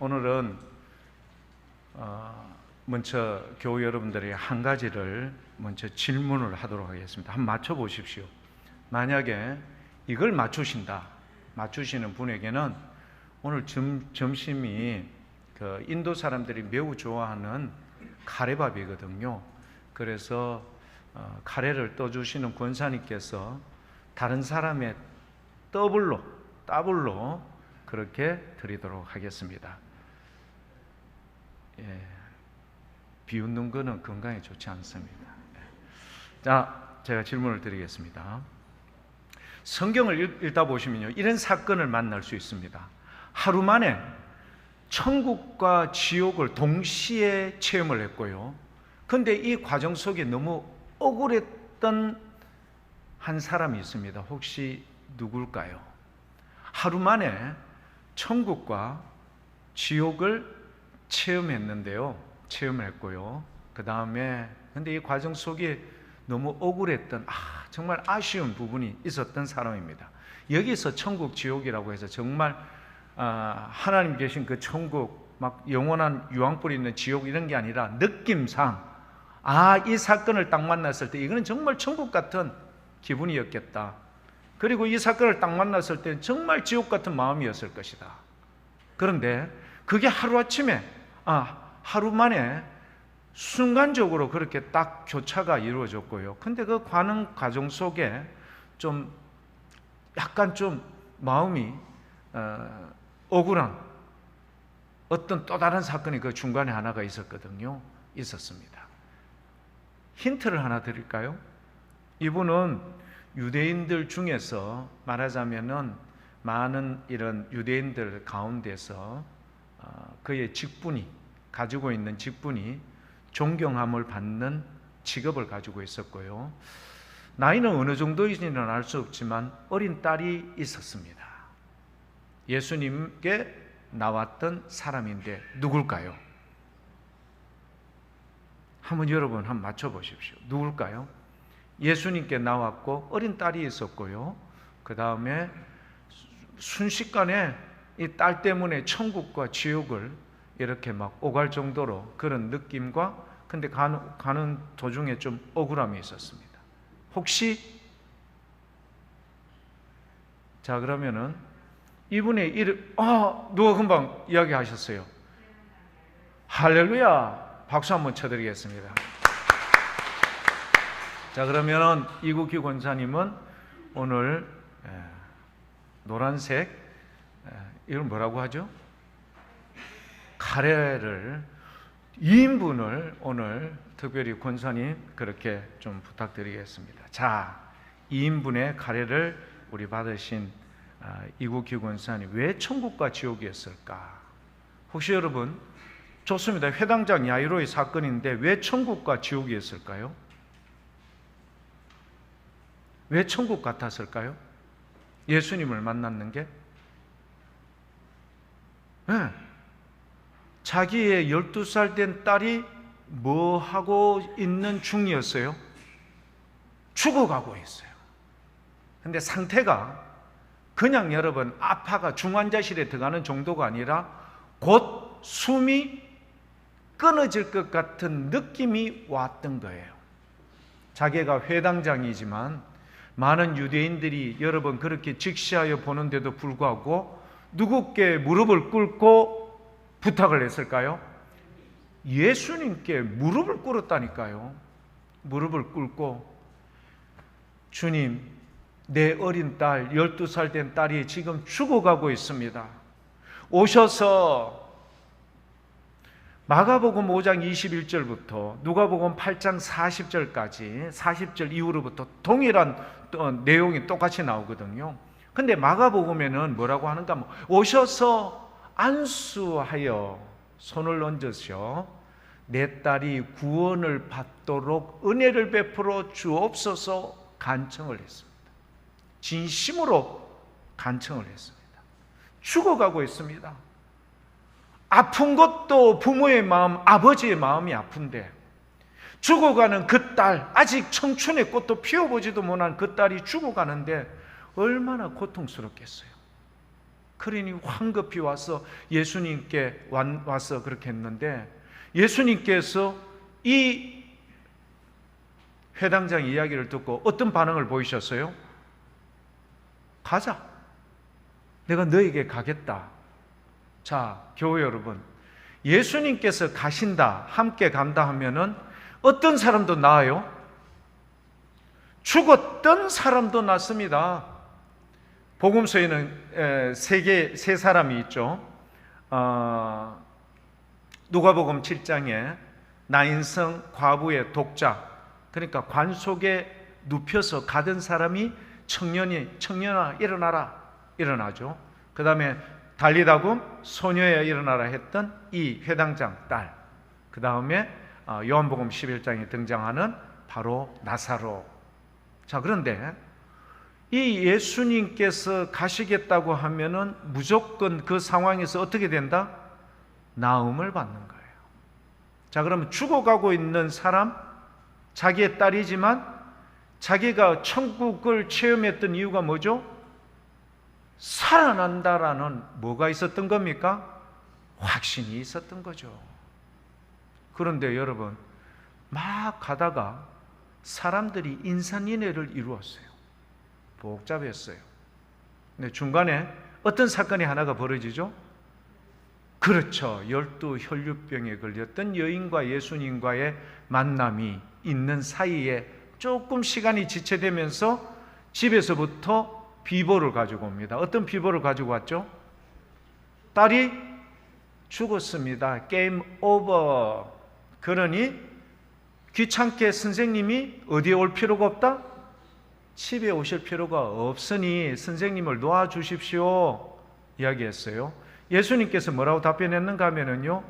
오늘은 먼저 교우 여러분들이 한 가지를 먼저 질문을 하도록 하겠습니다. 한번 맞춰보십시오. 만약에 이걸 맞추시는 분에게는 오늘 점심이 그 인도 사람들이 매우 좋아하는 카레밥이거든요. 그래서 카레를 떠주시는 권사님께서 다른 사람의 더블로 그렇게 드리도록 하겠습니다. 예, 비웃는 거는 건강에 좋지 않습니다. 자, 제가 질문을 드리겠습니다. 성경을 읽다 보시면요, 이런 사건을 만날 수 있습니다. 하루 만에 천국과 지옥을 동시에 체험을 했고요. 그런데 이 과정 속에 너무 억울했던 한 사람이 있습니다. 혹시 누굴까요? 하루 만에 천국과 지옥을 체험했고요. 그 다음에 근데 이 과정 속에 너무 억울했던 정말 아쉬운 부분이 있었던 사람입니다. 여기서 천국, 지옥이라고 해서 정말 하나님 계신 그 천국, 막 영원한 유황불이 있는 지옥 이런 게 아니라 느낌상 이 사건을 딱 만났을 때 이거는 정말 천국 같은 기분이었겠다. 그리고 이 사건을 딱 만났을 때는 정말 지옥 같은 마음이었을 것이다. 그런데 그게 하루아침에 하루 만에 순간적으로 그렇게 딱 교차가 이루어졌고요. 근데 그 과정 속에 좀 약간 좀 마음이 억울한 어떤 또 다른 사건이 그 중간에 하나가 있었습니다. 힌트를 하나 드릴까요? 이분은 유대인들 중에서 말하자면은 많은 이런 유대인들 가운데서 그의 가지고 있는 직분이 존경함을 받는 직업을 가지고 있었고요. 나이는 어느 정도인지는 알 수 없지만 어린 딸이 있었습니다. 예수님께 나왔던 사람인데 누굴까요? 여러분 한번 맞춰보십시오. 누굴까요? 예수님께 나왔고 어린 딸이 있었고요. 그 다음에 순식간에 이 딸 때문에 천국과 지옥을 이렇게 막 오갈 정도로 그런 느낌과 근데 가는 도중에 좀 억울함이 있었습니다. 혹시 자 그러면은 이분의 이름 누가 금방 이야기하셨어요? 할렐루야! 박수 한번 쳐드리겠습니다. 자 그러면은 이국희 권사님은 오늘 노란색 이건 뭐라고 하죠? 카레를 2인분을 오늘 특별히 권사님 그렇게 좀 부탁드리겠습니다. 자, 2인분의 카레를 우리 받으신 이국희 권사님, 왜 천국과 지옥이었을까? 혹시 여러분 좋습니다. 회당장 야이로의 사건인데 왜 천국과 지옥이었을까요? 왜 천국 같았을까요? 예수님을 만났는 게? 네. 자기의 12살 된 딸이 뭐 하고 있는 중이었어요? 죽어가고 있어요. 근데 상태가 그냥 여러분 아파가 중환자실에 들어가는 정도가 아니라 곧 숨이 끊어질 것 같은 느낌이 왔던 거예요. 자기가 회당장이지만 많은 유대인들이 여러분 그렇게 직시하여 보는데도 불구하고 누구께 무릎을 꿇고 부탁을 했을까요? 예수님께 무릎을 꿇었다니까요. 무릎을 꿇고 주님, 내 어린 딸 12살 된 딸이 지금 죽어가고 있습니다. 오셔서 마가복음 5장 21절부터 누가복음 8장 40절까지 40절 이후로부터 동일한 내용이 똑같이 나오거든요. 근데 마가복음에는 뭐라고 하는가? 오셔서 안수하여 손을 얹으셔 내 딸이 구원을 받도록 은혜를 베풀어 주옵소서 간청을 했습니다. 진심으로 간청을 했습니다. 죽어가고 있습니다. 아픈 것도 부모의 마음, 아버지의 마음이 아픈데 죽어가는 그 딸, 아직 청춘의 꽃도 피워보지도 못한 그 딸이 죽어가는데 얼마나 고통스럽겠어요. 그러니 황급히 와서 예수님께 와서 그렇게 했는데, 예수님께서 이 회당장 이야기를 듣고 어떤 반응을 보이셨어요? 가자. 내가 너에게 가겠다. 자, 교회 여러분, 예수님께서 가신다, 함께 간다 하면은 어떤 사람도 나아요? 죽었던 사람도 낫습니다. 복음서에는 세 사람이 있죠. 누가복음 7장에 나인성 과부의 독자, 그러니까 관 속에 눕혀서 가던 사람이 청년아 일어나라, 일어나죠. 그 다음에 달리다굼 소녀야 일어나라 했던 이 회당장 딸, 그 다음에 요한복음 11장에 등장하는 바로 나사로. 자, 그런데 이 예수님께서 가시겠다고 하면은 무조건 그 상황에서 어떻게 된다? 나음을 받는 거예요. 자, 그러면 죽어가고 있는 사람, 자기의 딸이지만 자기가 천국을 체험했던 이유가 뭐죠? 살아난다라는 뭐가 있었던 겁니까? 확신이 있었던 거죠. 그런데 여러분, 막 가다가 사람들이 인산인해를 이루었어요. 복잡했어요. 근데 중간에 어떤 사건이 하나가 벌어지죠? 그렇죠. 12 혈류병에 걸렸던 여인과 예수님과의 만남이 있는 사이에 조금 시간이 지체되면서 집에서부터 비보를 가지고 옵니다. 어떤 비보를 가지고 왔죠? 딸이 죽었습니다. 게임 오버. 그러니 귀찮게 선생님이 어디에 올 필요가 없다? 집에 오실 필요가 없으니 선생님을 놓아주십시오 이야기했어요. 예수님께서 뭐라고 답변했는가 하면은요,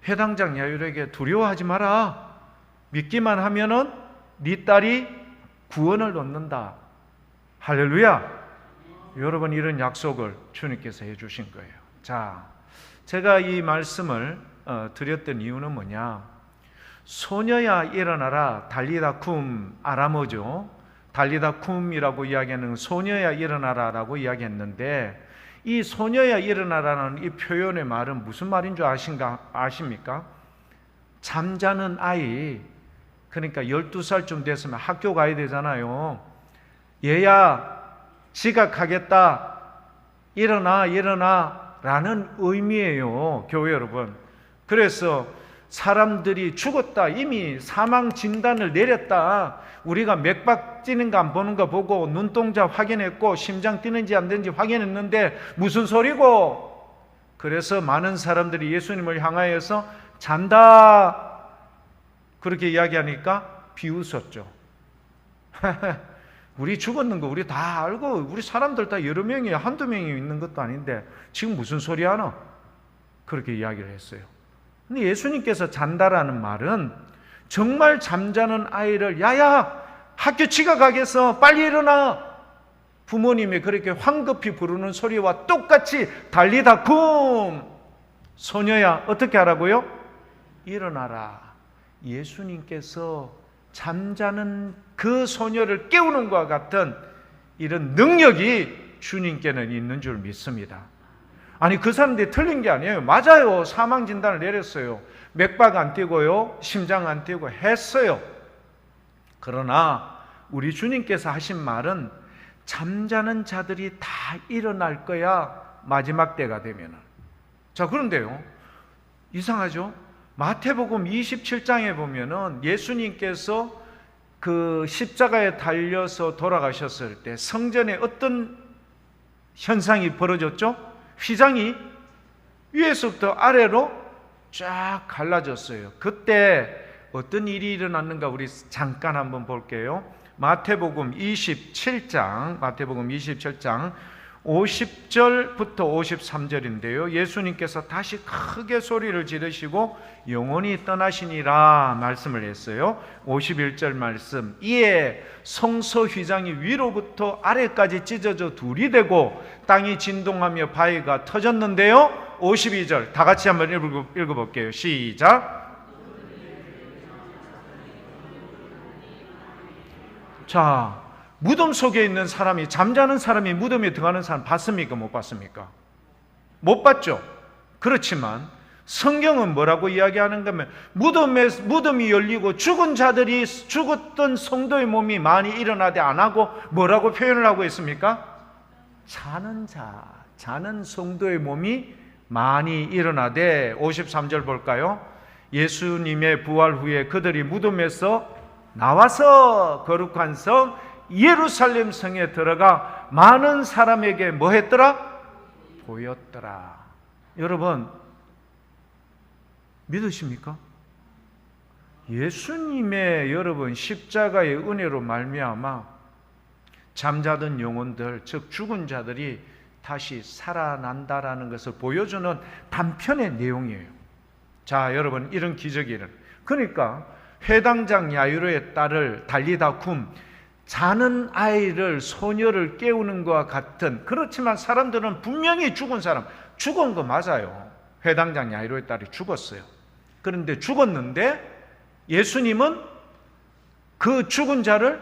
회당장 야율에게 두려워하지 마라. 믿기만 하면은 네 딸이 구원을 얻는다. 할렐루야. 여러분, 이런 약속을 주님께서 해주신 거예요. 자, 제가 이 말씀을 드렸던 이유는 뭐냐? 소녀야 일어나라, 달리다 쿰, 아람어죠. 달리다 쿰이라고 이야기하는 소녀야 일어나라라고 이야기했는데, 이 소녀야 일어나라는 이 표현의 말은 무슨 말인 줄 아십니까? 잠자는 아이, 그러니까 12살쯤 됐으면 학교 가야 되잖아요. 얘야 지각하겠다, 일어나 라는 의미예요, 교회 여러분. 그래서 사람들이 죽었다, 이미 사망 진단을 내렸다, 우리가 맥박 뛰는 거 안 보는 거 보고 눈동자 확인했고 심장 뛰는지 안 되는지 확인했는데 무슨 소리고? 그래서 많은 사람들이 예수님을 향하여서 잔다 그렇게 이야기하니까 비웃었죠. 우리 죽었는 거 우리 다 알고, 우리 사람들 다 여러 명이 한두 명이 있는 것도 아닌데 지금 무슨 소리 하나? 그렇게 이야기를 했어요. 근데 예수님께서 잔다라는 말은 정말 잠자는 아이를 야야 학교 지각하겠어 빨리 일어나, 부모님이 그렇게 황급히 부르는 소리와 똑같이 달리다 쿰, 소녀야 어떻게 하라고요? 일어나라. 예수님께서 잠자는 그 소녀를 깨우는 것과 같은 이런 능력이 주님께는 있는 줄 믿습니다. 아니, 그 사람들이 틀린 게 아니에요. 맞아요. 사망 진단을 내렸어요. 맥박 안 뛰고요, 심장 안 뛰고 했어요. 그러나 우리 주님께서 하신 말은 잠자는 자들이 다 일어날 거야, 마지막 때가 되면은. 자, 그런데요, 이상하죠? 마태복음 27장에 보면은 예수님께서 그 십자가에 달려서 돌아가셨을 때 성전에 어떤 현상이 벌어졌죠? 휘장이 위에서부터 아래로 쫙 갈라졌어요. 그때 어떤 일이 일어났는가 우리 잠깐 한번 볼게요. 마태복음 27장 50절부터 53절인데요. 예수님께서 다시 크게 소리를 지르시고 영원히 떠나시니라 말씀을 했어요. 51절 말씀, 이에 성소 휘장이 위로부터 아래까지 찢어져 둘이 되고 땅이 진동하며 바위가 터졌는데요. 52절 다 같이 한번 읽어볼게요. 시작. 자, 무덤 속에 있는 사람이, 잠자는 사람이 무덤에 들어가는 사람 봤습니까? 못 봤습니까? 못 봤죠. 그렇지만 성경은 뭐라고 이야기하는 거면 무덤이 열리고 죽은 자들이 죽었던 성도의 몸이 많이 일어나지 안 하고 뭐라고 표현을 하고 있습니까? 자는 성도의 몸이 많이 일어나되 53절 볼까요? 예수님의 부활 후에 그들이 무덤에서 나와서 거룩한 성 예루살렘 성에 들어가 많은 사람에게 뭐 했더라? 보였더라. 여러분 믿으십니까? 예수님의 여러분 십자가의 은혜로 말미암아 잠자던 영혼들, 즉 죽은 자들이 다시 살아난다라는 것을 보여주는 단편의 내용이에요. 자, 여러분 이런 기적이 일어나. 그러니까 회당장 야이로의 딸을 달리다 굼, 자는 아이를 소녀를 깨우는 것과 같은, 그렇지만 사람들은 분명히 죽은 거 맞아요. 회당장 야이로의 딸이 죽었어요. 그런데 죽었는데 예수님은 그 죽은 자를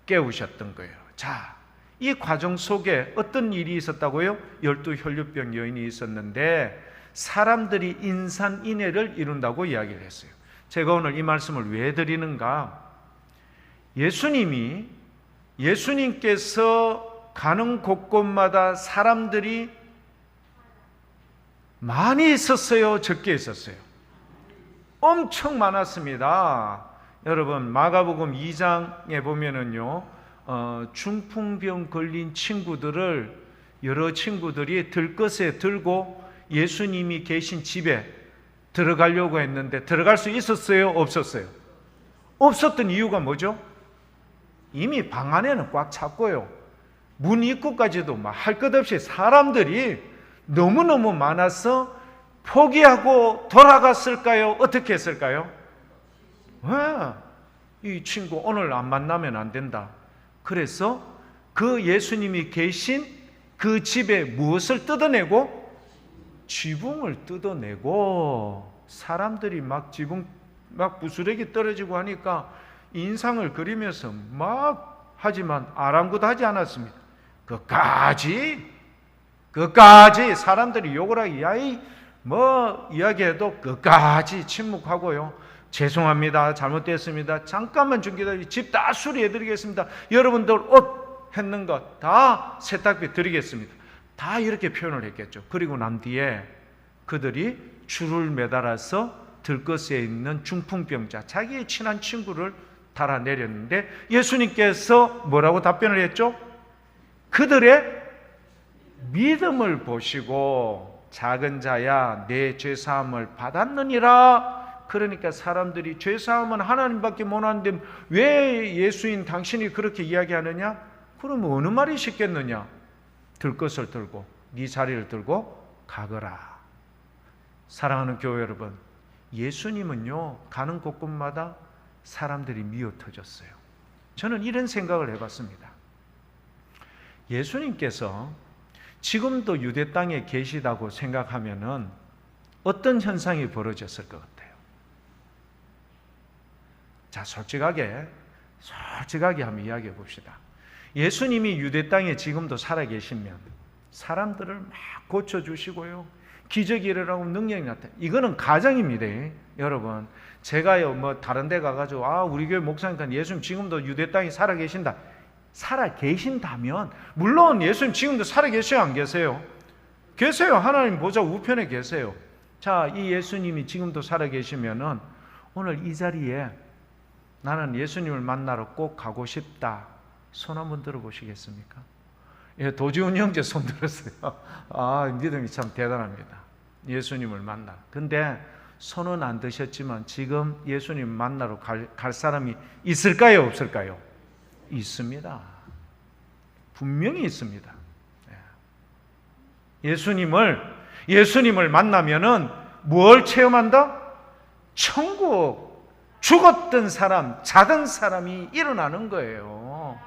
깨우셨던 거예요. 자, 이 과정 속에 어떤 일이 있었다고요? 12 혈류병 여인이 있었는데 사람들이 인산인해를 이룬다고 이야기를 했어요. 제가 오늘 이 말씀을 왜 드리는가? 예수님께서 가는 곳곳마다 사람들이 많이 있었어요? 적게 있었어요? 엄청 많았습니다. 여러분 마가복음 2장에 보면은요, 중풍병 걸린 친구들을 여러 친구들이 들것에 들고 예수님이 계신 집에 들어가려고 했는데 들어갈 수 있었어요? 없었어요? 없었던 이유가 뭐죠? 이미 방 안에는 꽉 찼고요. 문 입구까지도 막 할 것 없이 사람들이 너무너무 많아서 포기하고 돌아갔을까요? 어떻게 했을까요? 이 친구 오늘 안 만나면 안 된다. 그래서 그 예수님이 계신 그 집에 무엇을 뜯어내고? 지붕을 뜯어내고, 사람들이 막 지붕 막 부스러기 떨어지고 하니까 인상을 그리면서 막 하지만 아랑곳하지 않았습니다. 끝까지 사람들이 욕을 하기 야이 뭐 이야기해도 끝까지 침묵하고요. 죄송합니다. 잘못됐습니다. 잠깐만 좀 기다려. 집 다 수리해드리겠습니다. 여러분들 옷 했는 것 다 세탁비 드리겠습니다. 다 이렇게 표현을 했겠죠. 그리고 난 뒤에 그들이 줄을 매달아서 들것에 있는 중풍병자, 자기의 친한 친구를 달아내렸는데 예수님께서 뭐라고 답변을 했죠? 그들의 믿음을 보시고 작은 자야 내 죄사함을 받았느니라. 그러니까 사람들이 죄사함은 하나님밖에 못하는데 왜 예수인 당신이 그렇게 이야기하느냐? 그럼 어느 말이 쉽겠느냐? 들것을 들고 네 자리를 들고 가거라. 사랑하는 교회 여러분, 예수님은요 가는 곳곳마다 사람들이 미어 터졌어요. 저는 이런 생각을 해봤습니다. 예수님께서 지금도 유대 땅에 계시다고 생각하면은 어떤 현상이 벌어졌을 것 같아요? 자, 솔직하게 한번 이야기해 봅시다. 예수님이 유대 땅에 지금도 살아 계시면 사람들을 막 고쳐주시고요, 기적이 일어나고 능력이 나타나요. 이거는 가정입니다. 여러분, 제가요 뭐 다른 데 가가지고 우리 교회 목사니까 예수님 지금도 유대 땅에 살아 계신다. 살아 계신다면, 물론 예수님 지금도 살아 계셔요? 안 계세요? 계세요. 하나님 보좌 우편에 계세요. 자, 이 예수님이 지금도 살아 계시면은 오늘 이 자리에 나는 예수님을 만나러 꼭 가고 싶다. 손 한번 들어보시겠습니까? 예, 도지훈 형제 손 들었어요. 믿음이 참 대단합니다. 예수님을 만나. 근데 손은 안 드셨지만 지금 예수님 만나러 갈 사람이 있을까요? 없을까요? 있습니다. 분명히 있습니다. 예수님을 만나면은 뭘 체험한다? 천국. 죽었던 사람, 자던 사람이 일어나는 거예요.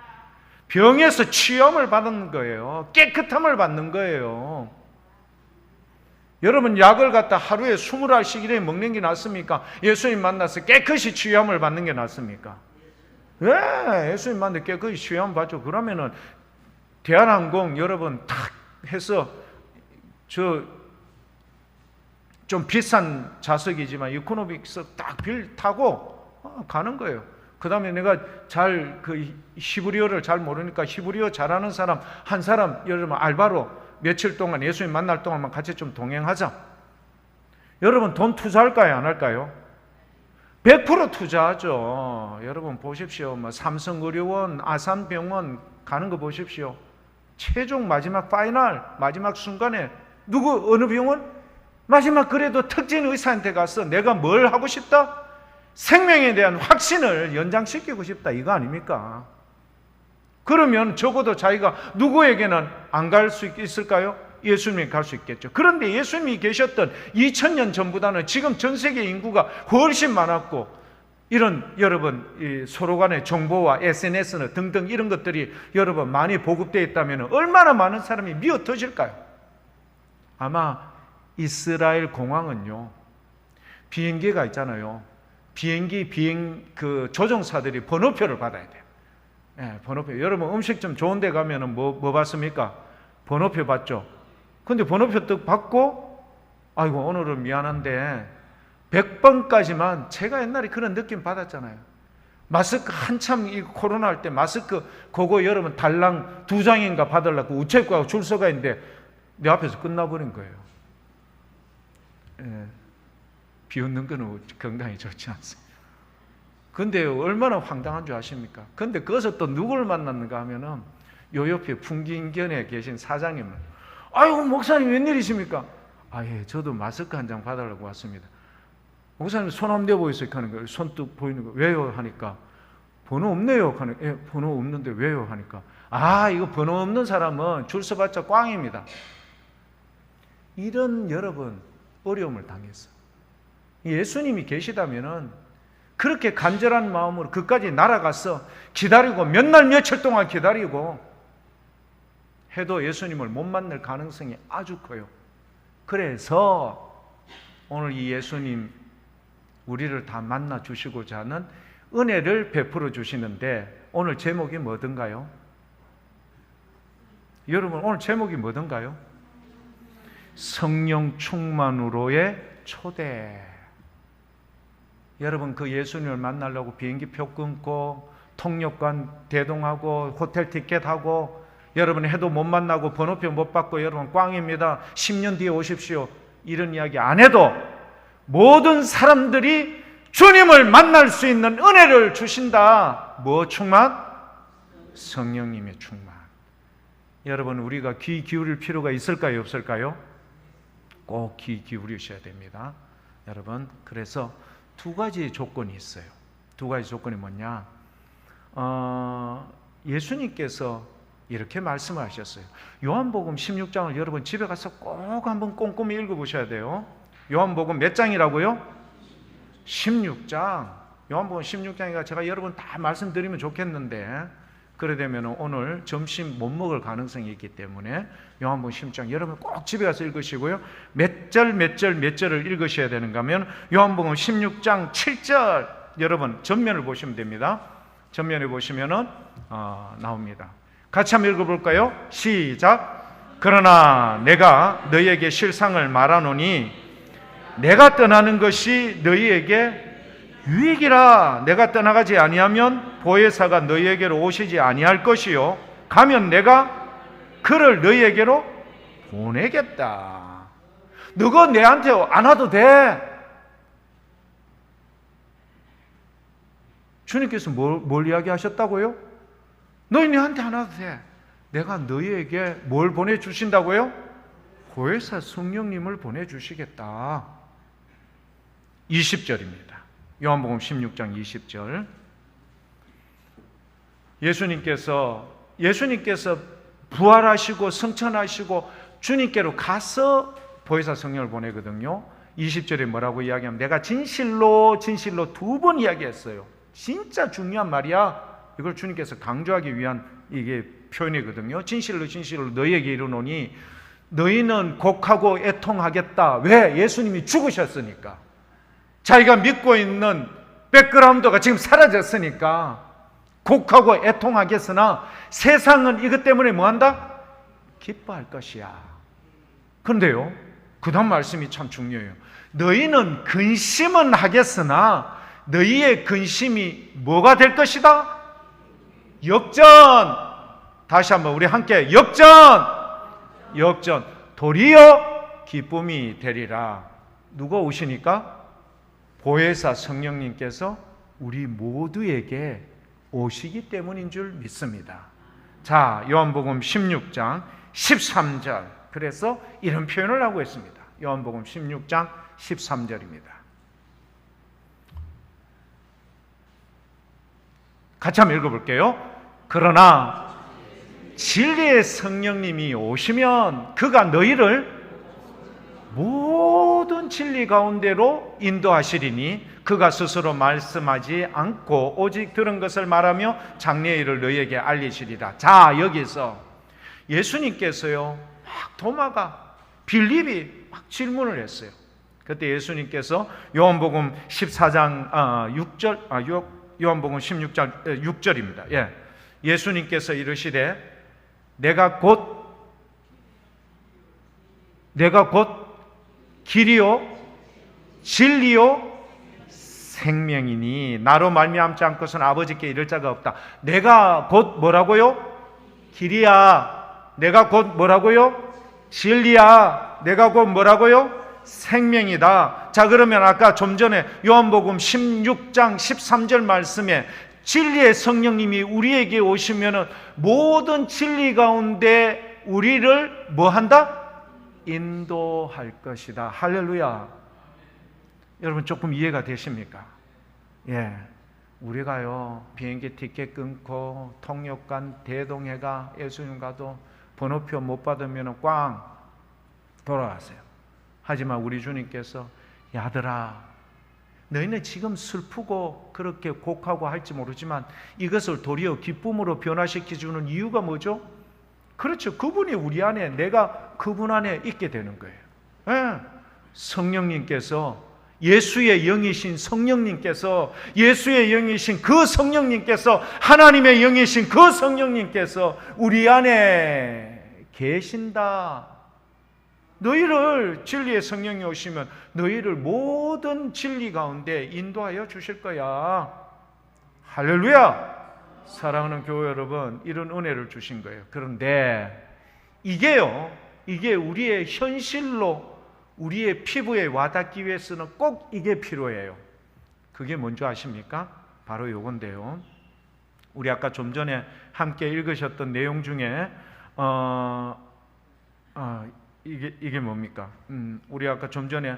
병에서 치유함을 받는 거예요. 깨끗함을 받는 거예요. 여러분, 약을 갖다 하루에 20알씩 이래 먹는 게 낫습니까? 예수님 만나서 깨끗이 치유함을 받는 게 낫습니까? 왜? 예수님 만나서 깨끗이 치유함 받죠. 그러면은 대한항공 여러분 탁 해서 저 좀 비싼 좌석이지만 이코노믹스 딱 빌 타고 가는 거예요. 그 다음에 내가 잘 히브리어를 잘 모르니까 히브리어 잘하는 사람 한 사람, 예를 들면 알바로 며칠 동안 예수님 만날 동안만 같이 좀 동행하자. 여러분 돈 투자할까요? 안 할까요? 100% 투자하죠. 여러분 보십시오. 삼성의료원, 아산병원 가는 거 보십시오. 최종 마지막 파이널, 마지막 순간에 어느 병원? 마지막 그래도 특진 의사한테 가서 내가 뭘 하고 싶다? 생명에 대한 확신을 연장시키고 싶다, 이거 아닙니까? 그러면 적어도 자기가 누구에게는 안 갈 수 있을까요? 예수님이 갈 수 있겠죠. 그런데 예수님이 계셨던 2000년 전보다는 지금 전 세계 인구가 훨씬 많았고, 이런 여러분 서로 간의 정보와 SNS나 등등 이런 것들이 여러분 많이 보급되어 있다면 얼마나 많은 사람이 미어 터질까요? 아마 이스라엘 공항은요, 비행기가 있잖아요. 조종사들이 번호표를 받아야 돼요. 번호표. 여러분 음식점 좋은 데 가면은 뭐 받습니까? 번호표 받죠. 근데 번호표 딱 받고, 아이고, 오늘은 미안한데 100번까지만, 제가 옛날에 그런 느낌 받았잖아요. 마스크 한참 이 코로나 할 때 마스크 그거 여러분 달랑 2장인가 받으려고 우체국하고 줄 서가 있는데 내 앞에서 끝나버린 거예요. 비웃는 거는 건강에 좋지 않습니다. 근데 얼마나 황당한 줄 아십니까? 근데 거기서 또 누구를 만났는가 하면은 요 옆에 풍기인견에 계신 사장님을, 아이고 목사님 웬일이십니까? 예, 저도 마스크 한 장 받으려고 왔습니다. 목사님 손 한번 내보이세요 하는 거예요. 손뚝 보이는 거. 왜요? 하니까 번호 없네요 하는, 번호 없는데 왜요? 하니까 이거 번호 없는 사람은 줄 서봤자 꽝입니다. 이런 여러분 어려움을 당했어. 예수님이 계시다면은 그렇게 간절한 마음으로 그까지 날아가서 기다리고 몇 날 며칠 동안 기다리고 해도 예수님을 못 만날 가능성이 아주 커요. 그래서 오늘 이 예수님 우리를 다 만나 주시고자 하는 은혜를 베풀어 주시는데, 오늘 제목이 뭐든가요? 여러분 오늘 제목이 뭐든가요? 성령 충만으로의 초대. 여러분 그 예수님을 만나려고 비행기표 끊고 통역관 대동하고 호텔 티켓하고, 여러분 해도 못 만나고 번호표 못 받고 여러분 꽝입니다, 10년 뒤에 오십시오, 이런 이야기 안 해도 모든 사람들이 주님을 만날 수 있는 은혜를 주신다. 뭐 충만? 성령님의 충만. 여러분 우리가 귀 기울일 필요가 있을까요? 없을까요? 꼭 귀 기울이셔야 됩니다. 여러분 그래서 두 가지 조건이 있어요. 두 가지 조건이 뭐냐? 예수님께서 이렇게 말씀하셨어요. 요한복음 16장을 여러분 집에 가서 꼭 한번 꼼꼼히 읽어보셔야 돼요. 요한복음 몇 장이라고요? 16장. 요한복음 16장이니까 제가 여러분 다 말씀드리면 좋겠는데, 그래 되면 오늘 점심 못 먹을 가능성이 있기 때문에 요한복음 16장 여러분 꼭 집에 가서 읽으시고요. 몇 절을 읽으셔야 되는가 하면 요한복음 16장 7절, 여러분 전면을 보시면 됩니다. 전면에 보시면은 나옵니다. 같이 한번 읽어볼까요? 시작. 그러나 내가 너희에게 실상을 말하노니 내가 떠나는 것이 너희에게 유익이라. 내가 떠나가지 아니하면 보혜사가 너희에게로 오시지 아니할 것이요, 가면 내가 그를 너희에게로 보내겠다. 너가 내한테 안 와도 돼. 주님께서 뭘 이야기하셨다고요? 너희 내한테 안 와도 돼. 내가 너희에게 뭘 보내주신다고요? 보혜사 성령님을 보내주시겠다. 20절입니다. 요한복음 16장 20절. 예수님께서 부활하시고 승천하시고 주님께로 가서 보혜사 성령을 보내거든요. 20절에 뭐라고 이야기하면, 내가 진실로 두 번 이야기했어요. 진짜 중요한 말이야. 이걸 주님께서 강조하기 위한 이게 표현이거든요. 진실로 너희에게 이르노니 너희는 곡하고 애통하겠다. 왜? 예수님이 죽으셨으니까. 자기가 믿고 있는 백그라운드가 지금 사라졌으니까 곡하고 애통하겠으나 세상은 이것 때문에 뭐한다? 기뻐할 것이야. 그런데요, 그 다음 말씀이 참 중요해요. 너희는 근심은 하겠으나 너희의 근심이 뭐가 될 것이다? 역전. 다시 한번 우리 함께 역전. 역전. 도리어 기쁨이 되리라. 누가 오시니까? 보혜사 성령님께서 우리 모두에게 오시기 때문인 줄 믿습니다. 자, 요한복음 16장 13절. 그래서 이런 표현을 하고 있습니다. 요한복음 16장 13절입니다. 같이 한번 읽어볼게요. 그러나 진리의 성령님이 오시면 그가 너희를 모든 진리 가운데로 인도하시리니 그가 스스로 말씀하지 않고 오직 들은 것을 말하며 장래의 일을 너희에게 알리시리라. 자, 여기서 예수님께서요, 막 도마가 빌립이 막 질문을 했어요. 그때 예수님께서 요한복음 14장 6절 요한복음 16장 6절입니다. 예. 예수님께서 이르시되 내가 곧 길이요 진리요 생명이니 나로 말미암지 않고서는 아버지께 이를 자가 없다. 내가 곧 뭐라고요? 길이야. 내가 곧 뭐라고요? 진리야. 내가 곧 뭐라고요? 생명이다. 자, 그러면 아까 좀 전에 요한복음 16장 13절 말씀에 진리의 성령님이 우리에게 오시면은 모든 진리 가운데 우리를 뭐 한다? 인도할 것이다. 할렐루야. 여러분 조금 이해가 되십니까? 예. 우리가요, 비행기 티켓 끊고 통역관 대동해가 예수님과도 번호표 못 받으면 꽝 돌아가세요. 하지만 우리 주님께서 야들아, 너희는 지금 슬프고 그렇게 곡하고 할지 모르지만 이것을 도리어 기쁨으로 변화시켜주는 이유가 뭐죠? 그렇죠. 그분이 우리 안에, 내가 그분 안에 있게 되는 거예요. 예. 성령님께서, 예수의 영이신 성령님께서, 예수의 영이신 그 성령님께서, 하나님의 영이신 그 성령님께서 우리 안에 계신다. 너희를, 진리의 성령이 오시면 너희를 모든 진리 가운데 인도하여 주실 거야. 할렐루야. 사랑하는 교회 여러분, 이런 은혜를 주신 거예요. 그런데 이게요, 이게 우리의 현실로 우리의 피부에 와닿기 위해서는 꼭 이게 필요해요. 그게 뭔지 아십니까? 바로 요건데요. 우리 아까 좀 전에 함께 읽으셨던 내용 중에 이게 뭡니까? 우리 아까 좀 전에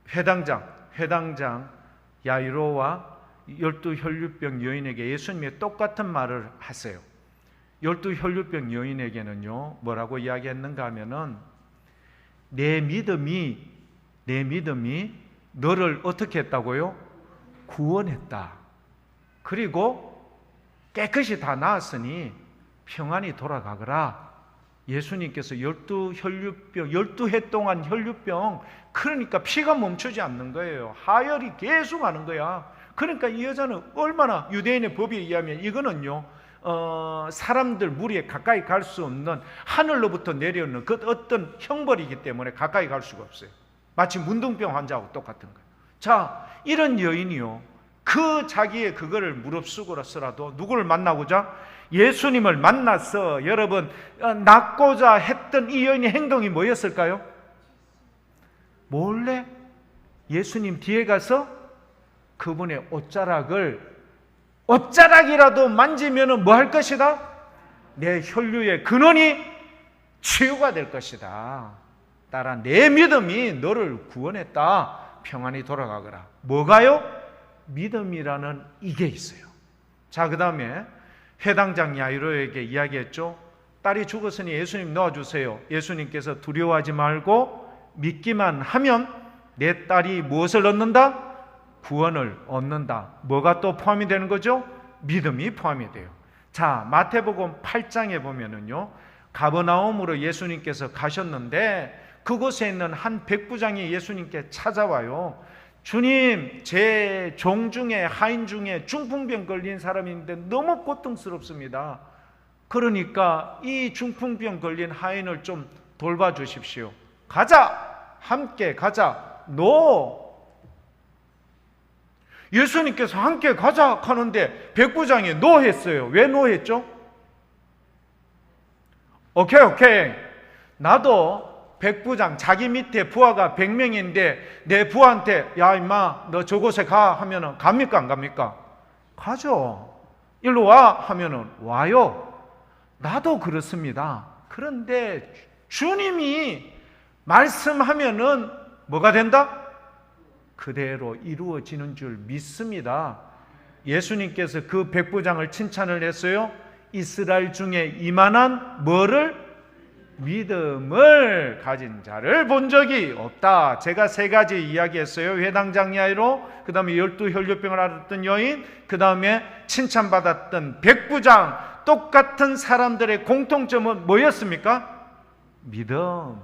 회당장 야이로와 12 혈류병 여인에게 예수님이 똑같은 말을 하세요. 12 혈류병 여인에게는요, 뭐라고 이야기했는가 하면은 내 믿음이 너를 어떻게 했다고요? 구원했다. 그리고 깨끗이 다 나았으니 평안히 돌아가거라. 예수님께서 12 혈류병, 12해 동안 혈류병, 그러니까 피가 멈추지 않는 거예요. 하혈이 계속 하는 거야. 그러니까 이 여자는 얼마나, 유대인의 법에 의하면 이거는요, 사람들 무리에 가까이 갈 수 없는 하늘로부터 내려오는 그 어떤 형벌이기 때문에 가까이 갈 수가 없어요. 마치 문둥병 환자하고 똑같은 거예요. 자, 이런 여인이요, 그 자기의 그거를 무릅쓰고라서라도 누구를 만나고자? 예수님을 만나서, 여러분, 낳고자 했던 이 여인의 행동이 뭐였을까요? 몰래 예수님 뒤에 가서 그분의 옷자락이라도 만지면 뭐 할 것이다? 내 혈류의 근원이 치유가 될 것이다. 따라 내 믿음이 너를 구원했다. 평안히 돌아가거라. 뭐가요? 믿음이라는 이게 있어요. 자, 그 다음에 회당장 야이로에게 이야기했죠. 딸이 죽었으니 예수님 놓아주세요. 예수님께서 두려워하지 말고 믿기만 하면 내 딸이 무엇을 얻는다? 구원을 얻는다. 뭐가 또 포함이 되는 거죠? 믿음이 포함이 돼요. 자, 마태복음 8장에 보면은요, 가버나움으로 예수님께서 가셨는데 그곳에 있는 한 백부장이 예수님께 찾아와요. 주님, 제 종 중에, 하인 중에 중풍병 걸린 사람인데 너무 고통스럽습니다. 그러니까 이 중풍병 걸린 하인을 좀 돌봐주십시오. 가자! 함께 가자! 예수님께서 함께 가자 하는데 백부장이 했어요. 왜 했죠? 오케이. 나도 백부장, 자기 밑에 부하가 100명인데 내 부하한테 야 임마 너 저곳에 가 하면은 갑니까 안 갑니까? 가죠. 일로 와 하면은 와요. 나도 그렇습니다. 그런데 주님이 말씀하면은 뭐가 된다? 그대로 이루어지는 줄 믿습니다. 예수님께서 그 백부장을 칭찬을 했어요. 이스라엘 중에 이만한 믿음을 가진 자를 본 적이 없다. 제가 3가지 이야기했어요. 회당장 야이로, 그 다음에 12 혈류병을 앓았던 여인, 그 다음에 칭찬받았던 백부장. 똑같은 사람들의 공통점은 뭐였습니까? 믿음.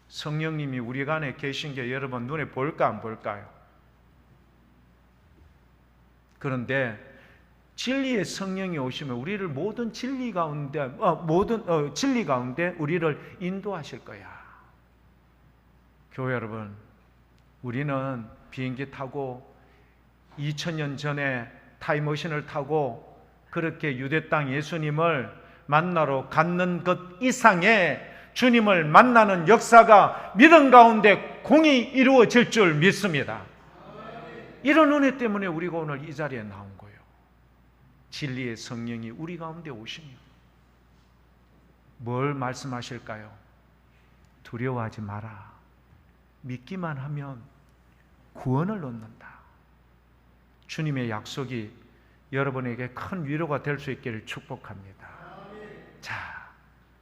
성령님이 우리 안에 계신 게 여러분 눈에 보일까 안 보일까요? 그런데 진리의 성령이 오시면 우리를 모든 진리 가운데 우리를 인도하실 거야. 교회 여러분, 우리는 비행기 타고 2000년 전에 타임머신을 타고 그렇게 유대 땅 예수님을 만나러 갔는 것 이상의 주님을 만나는 역사가 믿음 가운데 공히 이루어질 줄 믿습니다. 이런 은혜 때문에 우리가 오늘 이 자리에 나온 거예요. 진리의 성령이 우리 가운데 오시면 뭘 말씀하실까요? 두려워하지 마라. 믿기만 하면 구원을 얻는다. 주님의 약속이 여러분에게 큰 위로가 될 수 있기를 축복합니다. 자,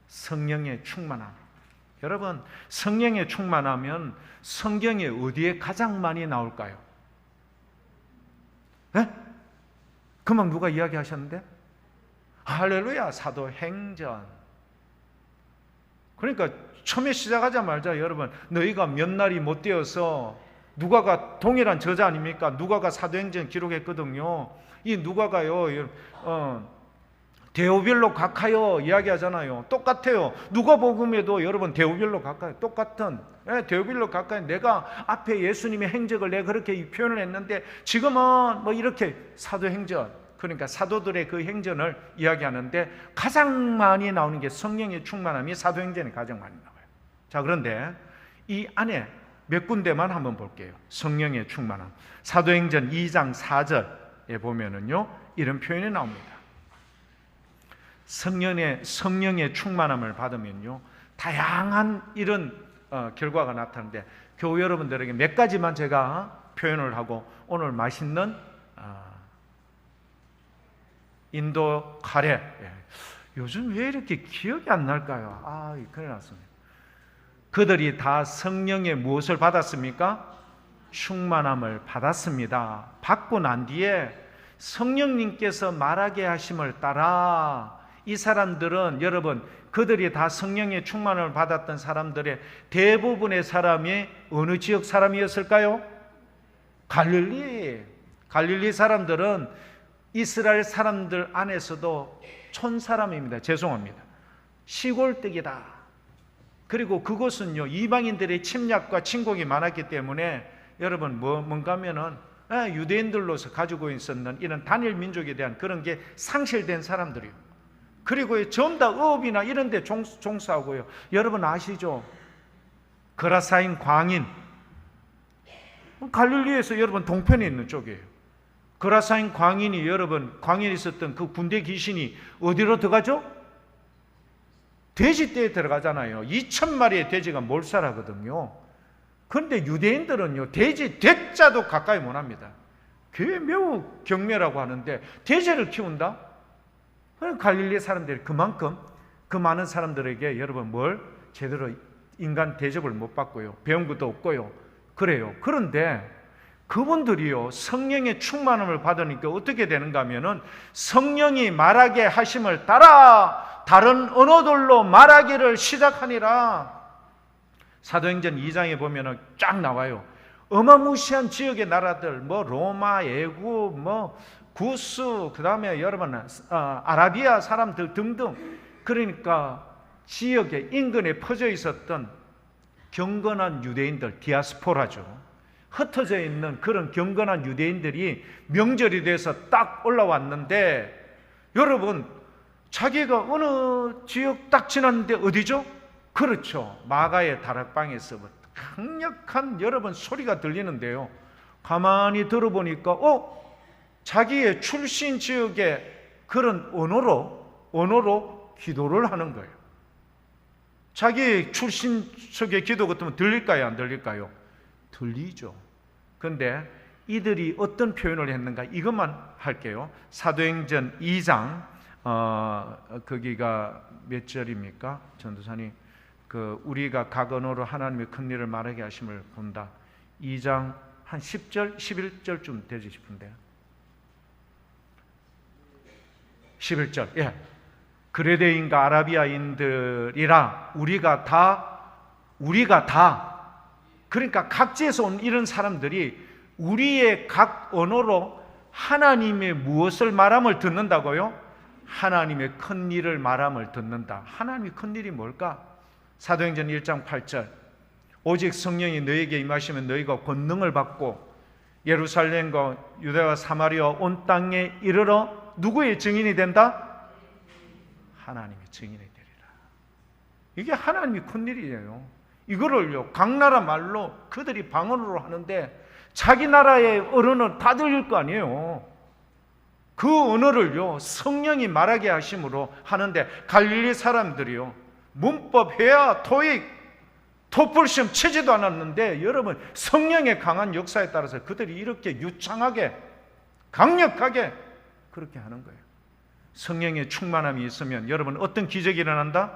성령의 충만함. 여러분, 성령의 충만하면 성경에 어디에 가장 많이 나올까요? 네? 금방 누가 이야기하셨는데? 할렐루야, 사도행전. 그러니까 처음에 시작하자마자 여러분, 너희가 몇 날이 못 되어서 누가가 동일한 저자 아닙니까? 누가가 사도행전 기록했거든요. 이 누가가요, 대오별로 각하여 이야기하잖아요. 똑같아요. 누가복음에도 여러분 대오별로 각하여 똑같은 대오별로 각하여 내가 앞에 예수님의 행적을 내가 그렇게 표현을 했는데 지금은 뭐 이렇게 사도행전, 그러니까 사도들의 그 행전을 이야기하는데 가장 많이 나오는 게 성령의 충만함이 사도행전에 가장 많이 나와요. 자, 그런데 이 안에 몇 군데만 한번 볼게요. 성령의 충만함. 사도행전 2장 4절에 보면은요, 이런 표현이 나옵니다. 성령의 충만함을 받으면요, 다양한 이런 결과가 나타나는데 교회 여러분들에게 몇 가지만 제가 표현을 하고 오늘 맛있는 인도 카레. 요즘 왜 이렇게 기억이 안 날까요? 큰일 났습니다. 그들이 다 성령의 무엇을 받았습니까? 충만함을 받았습니다. 받고 난 뒤에 성령님께서 말하게 하심을 따라 이 사람들은 여러분, 그들이 다 성령의 충만함을 받았던 사람들의 대부분의 사람이 어느 지역 사람이었을까요? 갈릴리 사람들은 이스라엘 사람들 안에서도 촌 사람입니다. 죄송합니다. 시골댁이다. 그리고 그곳은요, 이방인들의 침략과 침공이 많았기 때문에 여러분 뭔가 하면은 유대인들로서 가지고 있었는 이런 단일 민족에 대한 그런 게 상실된 사람들이요. 그리고 전부 다 어업이나 이런 데 종사하고요. 여러분 아시죠? 거라사인 광인. 갈릴리에서 여러분 동편에 있는 쪽이에요. 거라사인 광인이 여러분, 광인에 있었던 그 군대 귀신이 어디로 들어가죠? 돼지떼에 들어가잖아요. 2,000마리의 돼지가 몰살하거든요. 그런데 유대인들은요, 돼지 대자도 가까이 못 합니다. 그게 매우 경멸하고 하는데 돼지를 키운다? 갈릴리 사람들이 그만큼 그 많은 사람들에게 여러분 뭘 제대로 인간 대접을 못 받고요, 배운 것도 없고요, 그래요. 그런데 그분들이요, 성령의 충만함을 받으니까 어떻게 되는가 하면은 성령이 말하게 하심을 따라 다른 언어들로 말하기를 시작하니라. 사도행전 2장에 보면은 쫙 나와요. 어마무시한 지역의 나라들, 뭐 로마, 애국, 뭐 구스, 그 다음에 여러분 아라비아 사람들 등등, 그러니까 지역에 인근에 퍼져 있었던 경건한 유대인들, 디아스포라죠. 흩어져 있는 그런 경건한 유대인들이 명절이 돼서 딱 올라왔는데, 여러분 자기가 어느 지역 딱 지났는데 어디죠? 그렇죠, 마가의 다락방에서부터 강력한 여러분 소리가 들리는데요. 가만히 들어보니까 자기의 출신 지역의 그런 언어로 기도를 하는 거예요. 자기의 출신 지역의 기도 같으면 들릴까요? 안 들릴까요? 들리죠. 그런데 이들이 어떤 표현을 했는가, 이것만 할게요. 사도행전 2장 거기가 몇 절입니까? 전도사님, 우리가 각 언어로 하나님의 큰 일을 말하게 하심을 본다. 2장 한 10절, 11절쯤 되지 싶은데. 11절. 예. 그레데인과 아라비아인들이라 우리가 다, 그러니까 각지에서 온 이런 사람들이 우리의 각 언어로 하나님의 무엇을 말함을 듣는다고요? 하나님의 큰 일을 말함을 듣는다. 하나님의 큰 일이 뭘까? 사도행전 1장 8절. 오직 성령이 너에게 임하시면 너희가 권능을 받고 예루살렘과 유대와 사마리아 온 땅에 이르러 누구의 증인이 된다? 하나님의 증인이 되리라. 이게 하나님의 큰 일이에요. 이거를요, 각 나라 말로 그들이 방언으로 하는데 자기 나라의 언어는 다 들릴 거 아니에요. 그 언어를요, 성령이 말하게 하심으로 하는데, 갈릴리 사람들이요, 문법, 회화, 토익, 토플 시험 치지도 않았는데, 여러분 성령의 강한 역사에 따라서 그들이 이렇게 유창하게 강력하게 그렇게 하는 거예요. 성령의 충만함이 있으면 여러분 어떤 기적이 일어난다?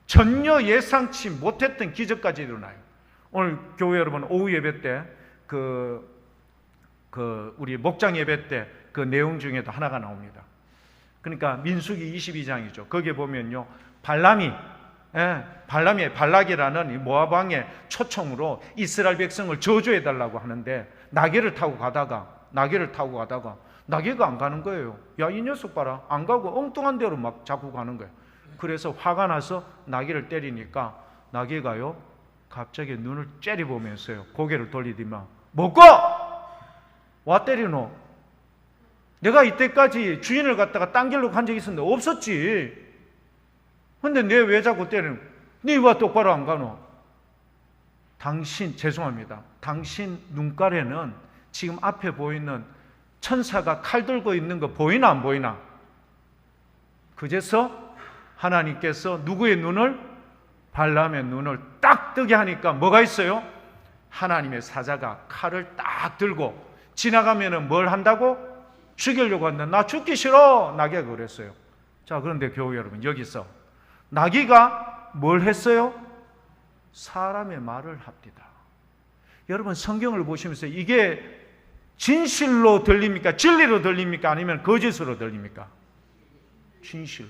전혀 예상치 못했던 기적까지 일어나요. 오늘 교회 여러분 오후 예배 때 우리 목장 예배 때 그 내용 중에도 하나가 나옵니다. 그러니까 민수기 22장이죠. 거기에 보면요, 발락이라는 이 모압 왕의 초청으로 이스라엘 백성을 저주해 달라고 하는데, 나귀를 타고 가다가 나귀가 안 가는 거예요. 야, 이 녀석 봐라, 안 가고 엉뚱한 데로 막 자꾸 가는 거예요. 그래서 화가 나서 나귀를 때리니까 나귀가요, 갑자기 눈을 째려보면서요, 고개를 돌리더만, 뭐고? 와 때리노? 내가 이때까지 주인을 갖다가 딴 길로 간 적이 있었는데 없었지. 근데 내 왜 자꾸 때리노? 네 왜 똑바로 안 가노? 죄송합니다. 당신 눈가에는 지금 앞에 보이는 천사가 칼 들고 있는 거 보이나 안 보이나? 그제서 하나님께서 누구의 눈을? 발람의 눈을 딱 뜨게 하니까 뭐가 있어요? 하나님의 사자가 칼을 딱 들고 지나가면은 뭘 한다고? 죽이려고 한다. 나 죽기 싫어. 나귀가 그랬어요. 자, 그런데 교회 여러분, 여기서 나귀가 뭘 했어요? 사람의 말을 합니다. 여러분 성경을 보시면서 이게 진실로 들립니까? 진리로 들립니까? 아니면 거짓으로 들립니까? 진실로.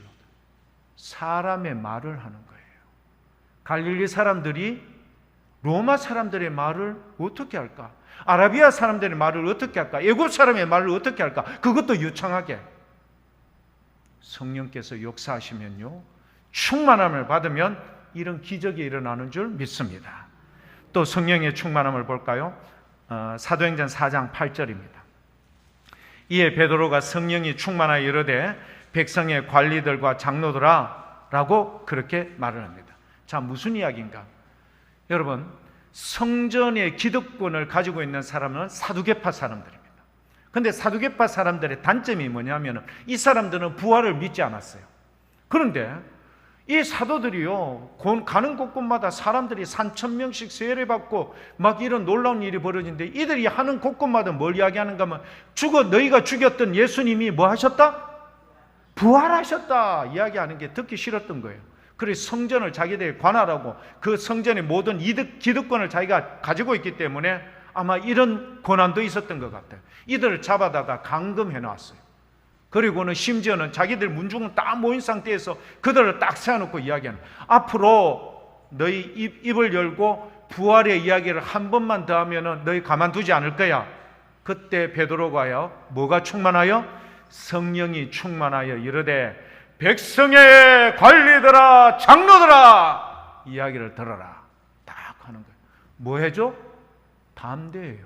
사람의 말을 하는 거예요. 갈릴리 사람들이 로마 사람들의 말을 어떻게 할까? 아라비아 사람들의 말을 어떻게 할까? 애굽 사람의 말을 어떻게 할까? 그것도 유창하게. 성령께서 역사하시면요, 충만함을 받으면 이런 기적이 일어나는 줄 믿습니다. 또 성령의 충만함을 볼까요? 사도행전 4장 8절입니다. 이에 베드로가 성령이 충만하여 이르되 백성의 관리들과 장로들아 라고 그렇게 말을 합니다. 자, 무슨 이야기인가? 여러분, 성전의 기득권을 가지고 있는 사람은 사두개파 사람들입니다. 그런데 사두개파 사람들의 단점이 뭐냐면 이 사람들은 부활을 믿지 않았어요. 그런데 이 사도들이요, 가는 곳곳마다 사람들이 3,000명씩 세례받고 막 이런 놀라운 일이 벌어지는데, 이들이 하는 곳곳마다 뭘 이야기하는가 하면 너희가 죽였던 예수님이 뭐 하셨다? 부활하셨다 이야기하는 게 듣기 싫었던 거예요. 그래서 성전을 자기들이 관할하고 그 성전의 모든 기득권을 자기가 가지고 있기 때문에 아마 이런 권한도 있었던 것 같아요. 이들을 잡아다가 감금해 놨어요. 그리고는 심지어는 자기들 문중은 딱 모인 상태에서 그들을 딱 세워놓고 이야기하는, 앞으로 너희 입을 열고 부활의 이야기를 한 번만 더 하면은 너희 가만두지 않을 거야. 그때 베드로가요 뭐가 충만하여? 성령이 충만하여 이르되 백성의 관리들아 장로들아 이야기를 들어라 딱 하는 거예요. 뭐 해줘? 담대해요.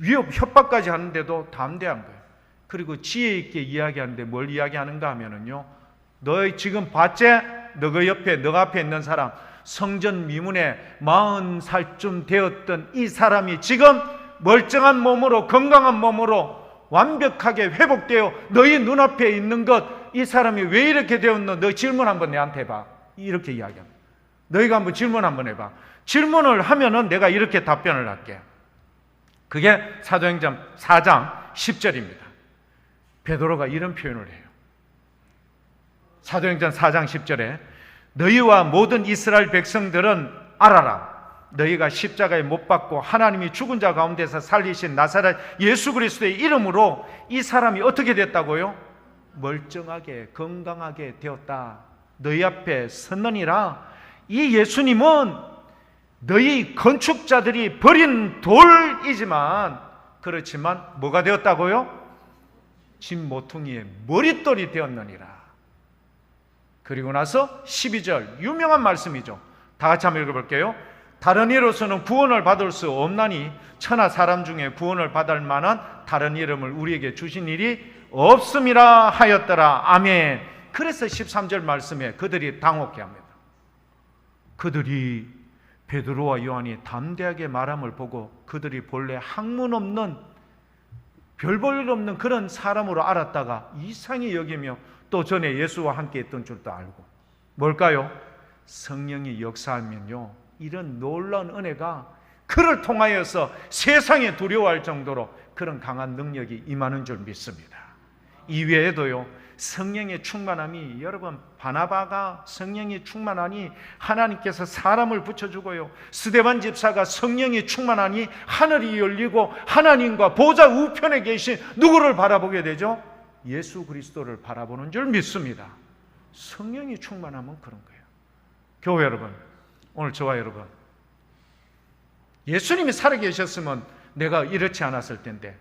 위협 협박까지 하는데도 담대한 거예요. 그리고 지혜 있게 이야기하는데 뭘 이야기하는가 하면은요, 너 지금 봤지? 너 옆에 너 앞에 있는 사람 성전 미문에 40살쯤 되었던 이 사람이 지금 멀쩡한 몸으로 건강한 몸으로 완벽하게 회복되어 너희 눈앞에 있는 것, 이 사람이 왜 이렇게 되었노? 너 질문 한번 내한테 해봐. 이렇게 이야기합니다. 너희가 한번 질문 한번 해봐. 질문을 하면은 내가 이렇게 답변을 할게. 그게 사도행전 4장 10절입니다. 베드로가 이런 표현을 해요. 사도행전 4장 10절에 너희와 모든 이스라엘 백성들은 알아라. 너희가 십자가에 못 박고 하나님이 죽은 자 가운데서 살리신 나사렛 예수 그리스도의 이름으로 이 사람이 어떻게 됐다고요? 멀쩡하게 건강하게 되었다. 너희 앞에 섰느니라. 이 예수님은 너희 건축자들이 버린 돌이지만 그렇지만 뭐가 되었다고요? 진 모퉁이의 머릿돌이 되었느니라. 그리고 나서 12절 유명한 말씀이죠. 다 같이 한번 읽어볼게요. 다른 이로서는 구원을 받을 수 없나니 천하 사람 중에 구원을 받을 만한 다른 이름을 우리에게 주신 일이 없음이라 하였더라. 아멘. 그래서 13절 말씀에 그들이 당혹해 합니다. 그들이 베드로와 요한이 담대하게 말함을 보고 그들이 본래 학문 없는 별 볼 일 없는 그런 사람으로 알았다가 이상히 여기며 또 전에 예수와 함께 했던 줄도 알고 뭘까요? 성령이 역사하면요 이런 놀라운 은혜가 그를 통하여서 세상에 두려워할 정도로 그런 강한 능력이 임하는 줄 믿습니다. 이외에도요 성령의 충만함이 여러분 바나바가 성령이 충만하니 하나님께서 사람을 붙여주고요 스데반 집사가 성령이 충만하니 하늘이 열리고 하나님과 보좌 우편에 계신 누구를 바라보게 되죠? 예수 그리스도를 바라보는 줄 믿습니다. 성령이 충만하면 그런 거예요. 교회 여러분, 오늘 저와 여러분 예수님이 살아계셨으면 내가 이렇지 않았을 텐데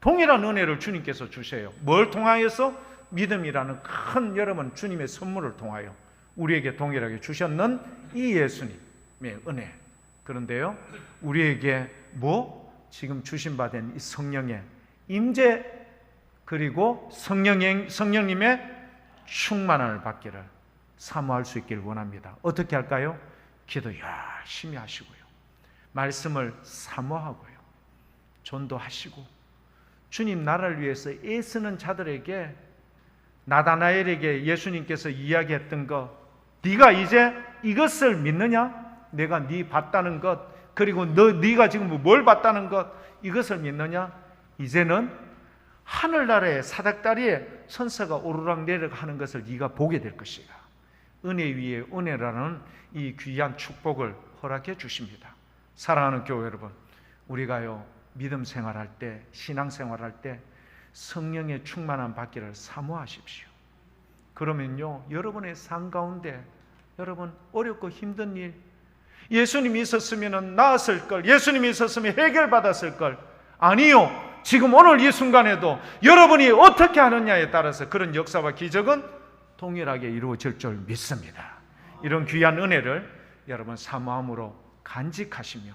동일한 은혜를 주님께서 주세요. 뭘 통하여서? 믿음이라는 큰 여러분 주님의 선물을 통하여 우리에게 동일하게 주셨는 이 예수님의 은혜. 그런데요 우리에게 지금 주신 바 된 이 성령의 임재 그리고 성령님의 충만함을 받기를 사모할 수 있기를 원합니다. 어떻게 할까요? 기도 열심히 하시고요 말씀을 사모하고요 전도하시고 주님 나라를 위해서 애쓰는 자들에게 나다나엘에게 예수님께서 이야기했던 것, 네가 이제 이것을 믿느냐? 내가 네 봤다는 것, 그리고 네가 지금 뭘 봤다는 것, 이것을 믿느냐? 이제는 하늘나라의 사닥다리에 천사가 오르락 내리락 하는 것을 네가 보게 될 것이다. 은혜 위에 은혜라는 이 귀한 축복을 허락해 주십니다. 사랑하는 교회 여러분, 우리가요 믿음 생활할 때, 신앙 생활할 때 성령의 충만함 받기를 사모하십시오. 그러면요 여러분의 삶 가운데 여러분 어렵고 힘든 일, 예수님이 있었으면 나았을 걸, 예수님이 있었으면 해결받았을 걸, 아니요 지금 오늘 이 순간에도 여러분이 어떻게 하느냐에 따라서 그런 역사와 기적은 동일하게 이루어질 줄 믿습니다. 이런 귀한 은혜를 여러분 사모함으로 간직하시며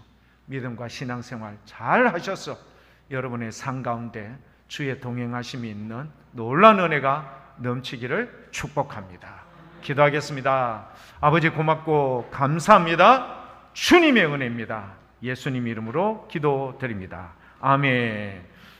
믿음과 신앙생활 잘 하셔서 여러분의 삶 가운데 주의 동행하심이 있는 놀라운 은혜가 넘치기를 축복합니다. 기도하겠습니다. 아버지 고맙고 감사합니다. 주님의 은혜입니다. 예수님 이름으로 기도드립니다. 아멘.